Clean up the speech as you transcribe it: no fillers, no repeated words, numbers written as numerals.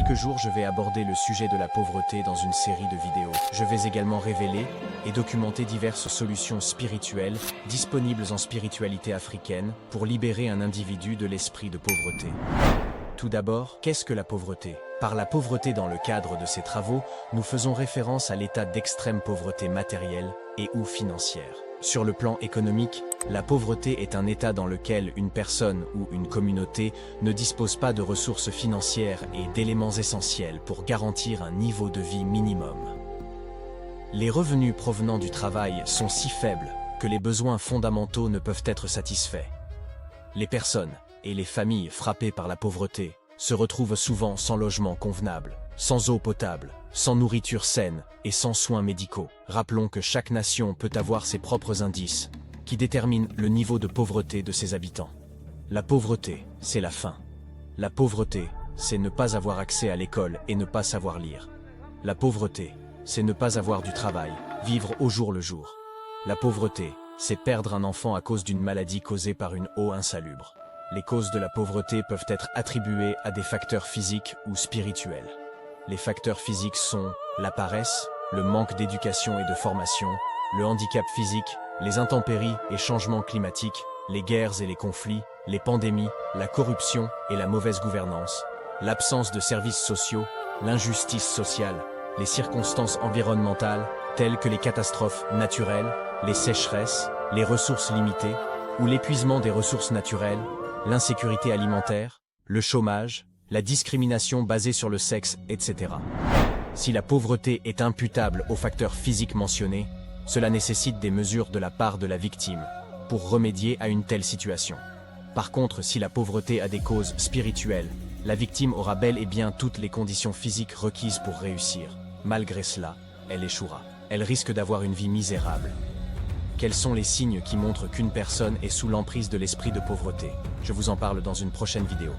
quelques jours, je vais aborder le sujet de la pauvreté dans une série de vidéos. Je vais également révéler et documenter diverses solutions spirituelles disponibles en spiritualité africaine pour libérer un individu de l'esprit de pauvreté. Tout d'abord, qu'est-ce que la pauvreté? Par la pauvreté dans le cadre de ces travaux, nous faisons référence à l'état d'extrême pauvreté matérielle et ou financière. Sur le plan économique, la pauvreté est un état dans lequel une personne ou une communauté ne dispose pas de ressources financières et d'éléments essentiels pour garantir un niveau de vie minimum. Les revenus provenant du travail sont si faibles que les besoins fondamentaux ne peuvent être satisfaits. Les personnes et les familles frappées par la pauvreté se retrouvent souvent sans logement convenable, sans eau potable, sans nourriture saine et sans soins médicaux. Rappelons que chaque nation peut avoir ses propres indices qui déterminent le niveau de pauvreté de ses habitants. La pauvreté, c'est la faim. La pauvreté, c'est ne pas avoir accès à l'école et ne pas savoir lire. La pauvreté, c'est ne pas avoir du travail, vivre au jour le jour. La pauvreté, c'est perdre un enfant à cause d'une maladie causée par une eau insalubre. Les causes de la pauvreté peuvent être attribuées à des facteurs physiques ou spirituels. Les facteurs physiques sont la paresse, le manque d'éducation et de formation, le handicap physique, les intempéries et changements climatiques, les guerres et les conflits, les pandémies, la corruption et la mauvaise gouvernance, l'absence de services sociaux, l'injustice sociale, les circonstances environnementales telles que les catastrophes naturelles, les sécheresses, les ressources limitées ou l'épuisement des ressources naturelles, l'insécurité alimentaire, le chômage, la discrimination basée sur le sexe, etc. Si la pauvreté est imputable aux facteurs physiques mentionnés, cela nécessite des mesures de la part de la victime pour remédier à une telle situation. Par contre, si la pauvreté a des causes spirituelles, la victime aura bel et bien toutes les conditions physiques requises pour réussir. Malgré cela, elle échouera. Elle risque d'avoir une vie misérable. Quels sont les signes qui montrent qu'une personne est sous l'emprise de l'esprit de pauvreté? Je vous en parle dans une prochaine vidéo.